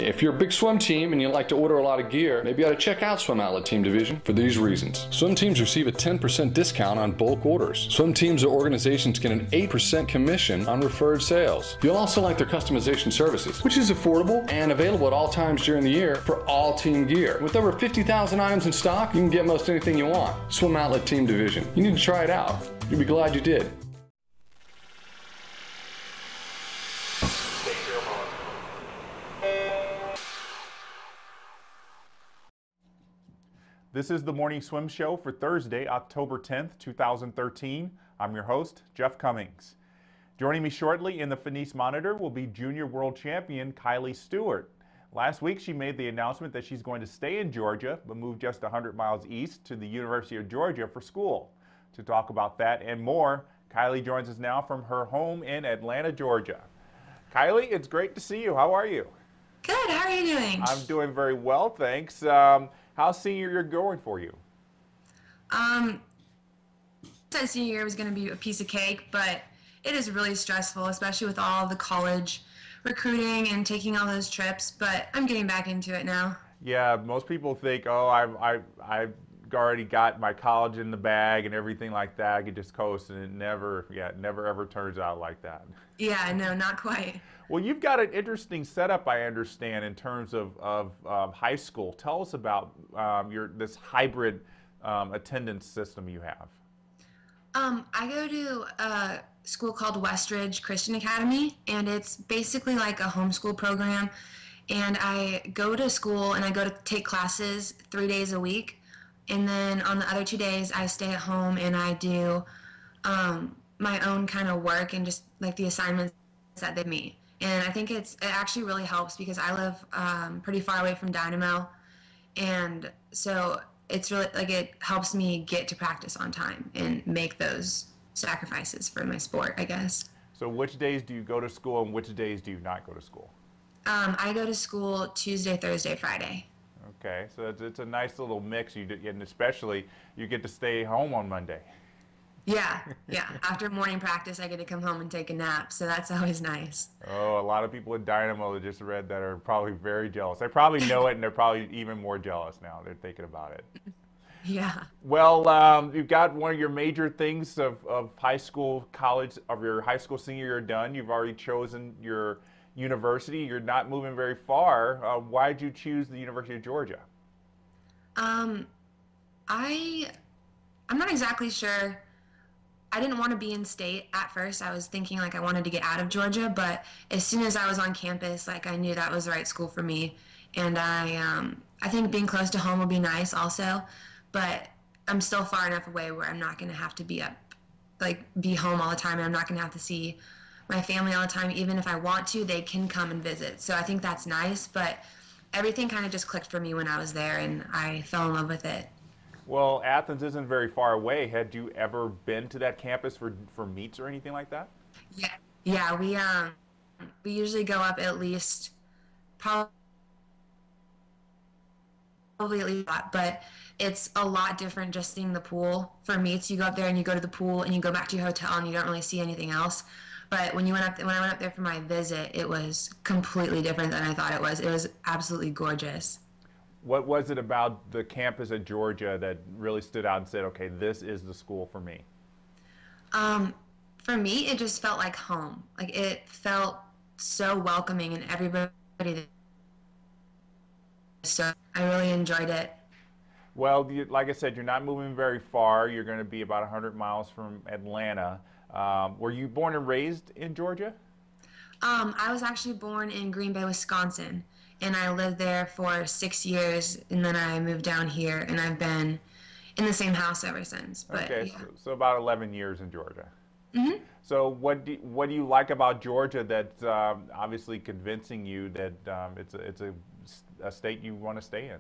If you're a big swim team and you like to order a lot of gear, maybe you ought to check out Swim Outlet Team Division for these reasons. Swim teams receive a 10% discount on bulk orders. Swim teams or organizations get an 8% commission on referred sales. You'll also like their customization services, which is affordable and available at all times during the year for all team gear. With over 50,000 items in stock, you can get most anything you want. Swim Outlet Team Division. You need to try it out. You'll be glad you did. This is the Morning Swim Show for Thursday, October 10th, 2013. I'm your host, Jeff Cummings. Joining me shortly in the Finis Monitor will be junior world champion Kylie Stewart. Last week she made the announcement that she's going to stay in Georgia, but move just 100 miles east to the University of Georgia for school. To talk about that and more, Kylie joins us now from her home in Atlanta, Georgia. Kylie, it's great to see you. How are you? Good. How are you doing? I'm doing very well, thanks. How's senior year going for you? I said senior year was going to be a piece of cake, but it is really stressful, especially with all the college recruiting and taking all those trips. But I'm getting back into it now. Yeah, most people think, oh, I've already got my college in the bag and everything like that. I could just coast, and it never ever turns out like that. Yeah, no, not quite. Well, you've got an interesting setup, I understand, in terms of high school. Tell us about this hybrid attendance system you have. I go to a school called Westridge Christian Academy, and it's basically like a homeschool program. And I go to school and I go to take classes 3 days a week. And then on the other 2 days, I stay at home and I do my own kind of work and just like the assignments that they me. And I think it actually really helps because I live pretty far away from Dynamo, and so it's really like it helps me get to practice on time and make those sacrifices for my sport, I guess. So which days do you go to school and which days do you not go to school? I go to school Tuesday, Thursday, Friday. Okay, so it's a nice little mix, and especially you get to stay home on Monday. Yeah. After morning practice, I get to come home and take a nap, so that's always nice. Oh, a lot of people at Dynamo that just read that are probably very jealous. They probably know it, and they're probably even more jealous now. They're thinking about it. Yeah. Well, you've got one of your major things of high school, college, of your high school senior year done. You've already chosen your university. You're not moving very far. Why did you choose the University of Georgia? I'm not exactly sure. I didn't want to be in state at first. I was thinking like I wanted to get out of Georgia, but as soon as I was on campus, like I knew that was the right school for me. And I think being close to home would be nice also, but I'm still far enough away where I'm not going to have to be home all the time, and I'm not going to have to see my family all the time. Even if I want to, they can come and visit. So I think that's nice, but everything kind of just clicked for me when I was there, and I fell in love with it. Well, Athens isn't very far away. Had you ever been to that campus for meets or anything like that? Yeah. We usually go up at least probably at least that, but it's a lot different just seeing the pool. For meets, you go up there and you go to the pool and you go back to your hotel and you don't really see anything else. But when I went up there for my visit, it was completely different than I thought it was. It was absolutely gorgeous. What was it about the campus at Georgia that really stood out and said, okay, this is the school for me? For me, it just felt like home. Like it felt so welcoming, and everybody. So I really enjoyed it. Well, like I said, you're not moving very far. You're going to be about 100 miles from Atlanta. Were you born and raised in Georgia? I was actually born in Green Bay, Wisconsin. And I lived there for 6 years, and then I moved down here, and I've been in the same house ever since. But, okay, yeah. so about 11 years in Georgia. Mm-hmm. So what do you like about Georgia that's obviously convincing you that it's a state you want to stay in?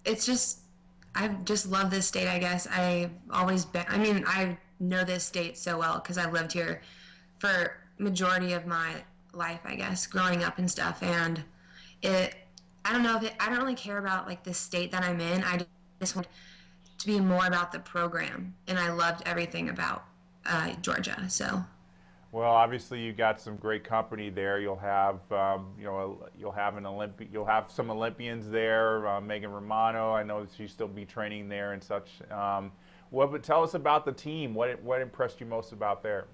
It's just, I just love this state, I guess. I've always been, I mean, I know this state so well because I've lived here for majority of my life, I guess, growing up and stuff. And I don't really care about like the state that I'm in. I just want to be more about the program, and I loved everything about Georgia. So Well, obviously you got some great company there. You'll have, you'll have some Olympians there. Megan Romano, I know she'll still be training there and such. But tell us about the team. What impressed you most about there?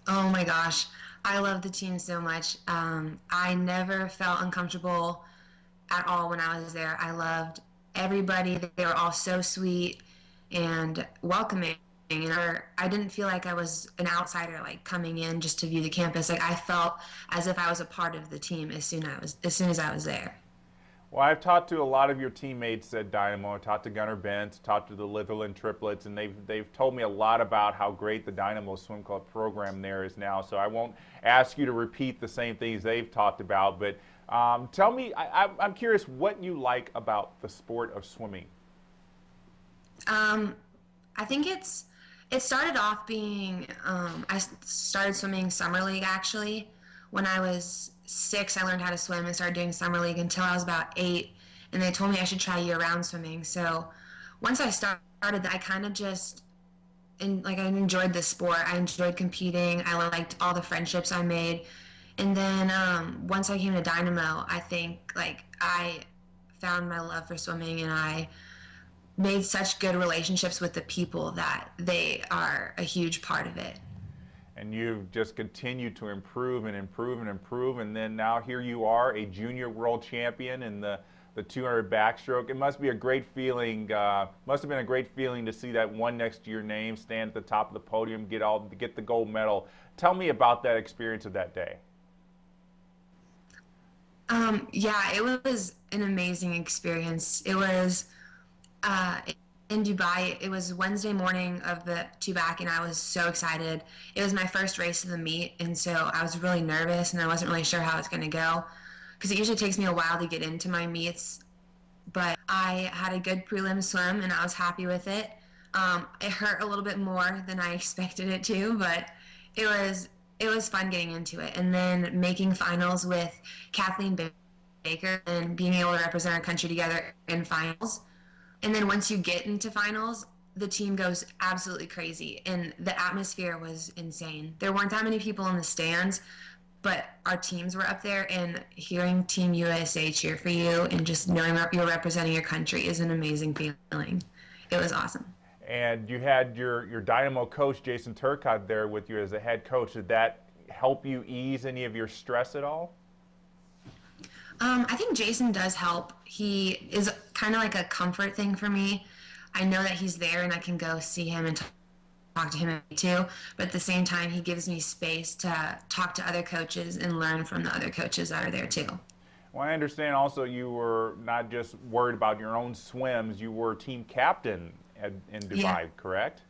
Oh my gosh, I love the team so much. I never felt uncomfortable at all when I was there. I loved everybody. They were all so sweet and welcoming. And I didn't feel like I was an outsider, like coming in just to view the campus. Like I felt as if I was a part of the team as soon as I was there. Well, I've talked to a lot of your teammates at Dynamo. I talked to Gunnar Bentz, talked to the Litherland triplets, and they've told me a lot about how great the Dynamo Swim Club program there is now. So I won't ask you to repeat the same things they've talked about, but tell me, I'm curious what you like about the sport of swimming. I think it started off being, I started swimming summer league actually. When I was 6, I learned how to swim and started doing summer league until I was about 8, and they told me I should try year-round swimming. So once I started, I kind of just, I enjoyed the sport. I enjoyed competing. I liked all the friendships I made. And then once I came to Dynamo, I think I found my love for swimming, and I made such good relationships with the people that they are a huge part of it. And you've just continued to improve and improve and improve, and then now here you are, a junior world champion in the 200 backstroke. It must be a great feeling. Must have been a great feeling to see that one next to your name, stand at the top of the podium, get the gold medal. Tell me about that experience of that day. Yeah, it was an amazing experience. It was in Dubai. It was Wednesday morning of the 2-back, and I was so excited. It was my first race of the meet, and so I was really nervous, and I wasn't really sure how it's going to go, because it usually takes me a while to get into my meets. But I had a good prelim swim, and I was happy with it. It hurt a little bit more than I expected it to, but it was fun getting into it. And then making finals with Kathleen Baker and being able to represent our country together in finals. And then once you get into finals, the team goes absolutely crazy, and the atmosphere was insane. There weren't that many people in the stands, but our teams were up there, and hearing Team USA cheer for you and just knowing you're representing your country is an amazing feeling. It was awesome. And you had your Dynamo coach, Jason Turcotte, there with you as a head coach. Did that help you ease any of your stress at all? I think Jason does help. He is kind of like a comfort thing for me. I know that he's there and I can go see him and talk to him too, but at the same time he gives me space to talk to other coaches and learn from the other coaches that are there too. Well, I understand also you were not just worried about your own swims, you were team captain in Dubai, yeah. Correct?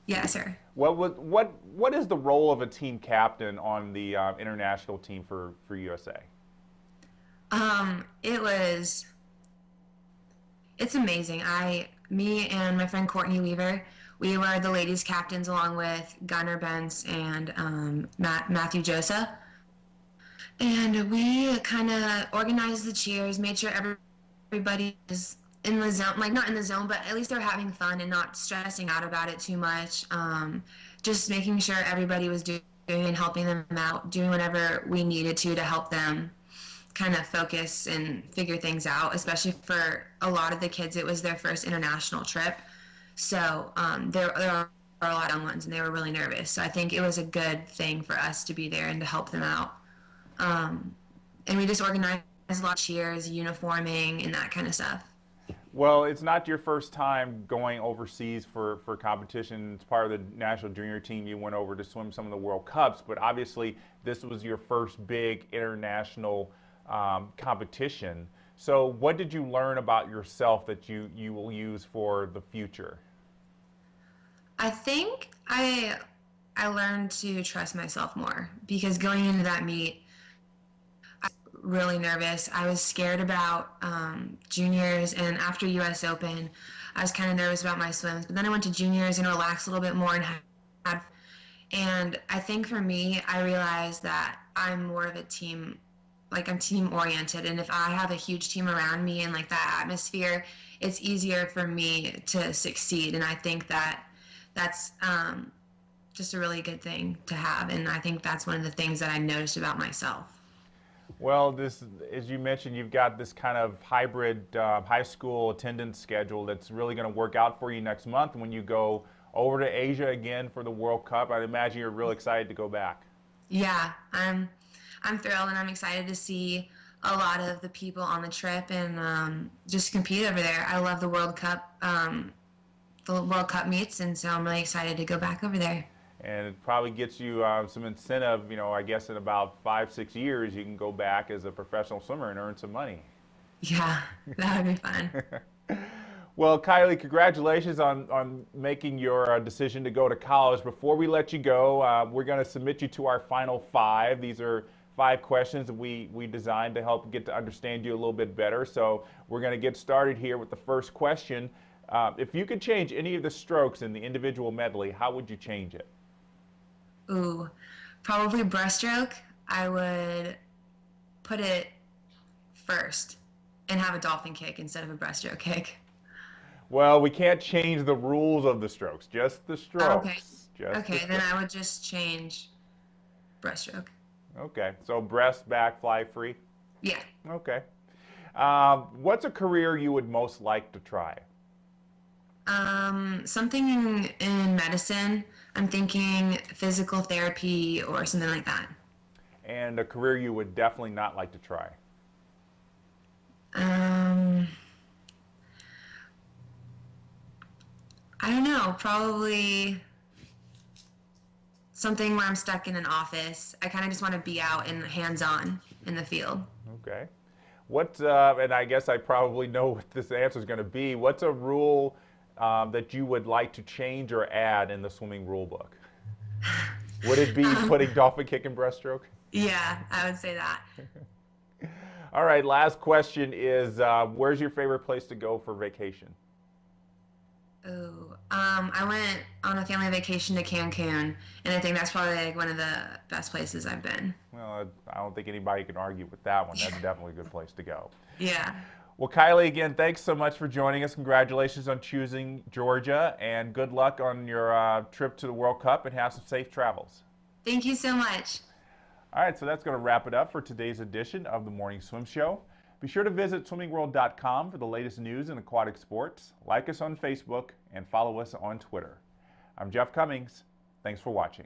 Yes, sir. What is the role of a team captain on the international team for USA? It's amazing. Me and my friend Courtney Weaver, we were the ladies captains along with Gunnar Bentz and Matthew Joseph. And we kind of organized the cheers, made sure everybody was in the zone, like not in the zone, but at least they're having fun and not stressing out about it too much. Just making sure everybody was doing and helping them out, doing whatever we needed to help them kind of focus and figure things out, especially for a lot of the kids. It was their first international trip. So there are a lot of young ones, and they were really nervous. So I think it was a good thing for us to be there and to help them out. And we just organized a lot of cheers, uniforming, and that kind of stuff. Well, it's not your first time going overseas for competition. It's part of the national junior team. You went over to swim some of the World Cups, but obviously this was your first big international competition. So what did you learn about yourself that you will use for the future? I think I learned to trust myself more, because going into that meet, I was really nervous. I was scared about juniors, and after US Open, I was kind of nervous about my swims. But then I went to juniors and relaxed a little bit more, and I think for me, I realized that I'm more of a team. Like, I'm team oriented, and if I have a huge team around me and like that atmosphere, it's easier for me to succeed. And I think that that's just a really good thing to have. And I think that's one of the things that I noticed about myself. Well, this, as you mentioned, you've got this kind of hybrid high school attendance schedule that's really going to work out for you next month when you go over to Asia again for the World Cup. I'd imagine you're real excited to go back. Yeah, I'm thrilled, and I'm excited to see a lot of the people on the trip and just compete over there. I love the World Cup meets, and so I'm really excited to go back over there. And it probably gets you some incentive, you know, I guess in about 5-6 years you can go back as a professional swimmer and earn some money. Yeah, that would be fun. Well, Kylie, congratulations on making your decision to go to college. Before we let you go, we're going to submit you to our final 5. These are 5 questions that we designed to help get to understand you a little bit better. So we're going to get started here with the first question. If you could change any of the strokes in the individual medley, how would you change it? Ooh, probably breaststroke. I would put it first and have a dolphin kick instead of a breaststroke kick. Well, we can't change the rules of the strokes, just the strokes. Okay. Just okay, the strokes. then I would just change breaststroke. Okay, so breast, back, fly free? Yeah. Okay. What's a career you would most like to try? Something in medicine. I'm thinking physical therapy or something like that. And a career you would definitely not like to try? I don't know, probably something where I'm stuck in an office. I kind of just want to be out and hands-on in the field. Okay. And I guess I probably know what this answer is going to be. What's a rule that you would like to change or add in the swimming rule book? Would it be putting dolphin kick in breaststroke? Yeah, I would say that. All right, last question is, where's your favorite place to go for vacation? Ooh, I went on a family vacation to Cancun, and I think that's probably like one of the best places I've been. Well, I don't think anybody can argue with that one. That's definitely a good place to go. Yeah. Well, Kylie, again, thanks so much for joining us. Congratulations on choosing Georgia, and good luck on your trip to the World Cup, and have some safe travels. Thank you so much. All right, so that's going to wrap it up for today's edition of the Morning Swim Show. Be sure to visit swimmingworld.com for the latest news in aquatic sports. Like us on Facebook and follow us on Twitter. I'm Jeff Cummings. Thanks for watching.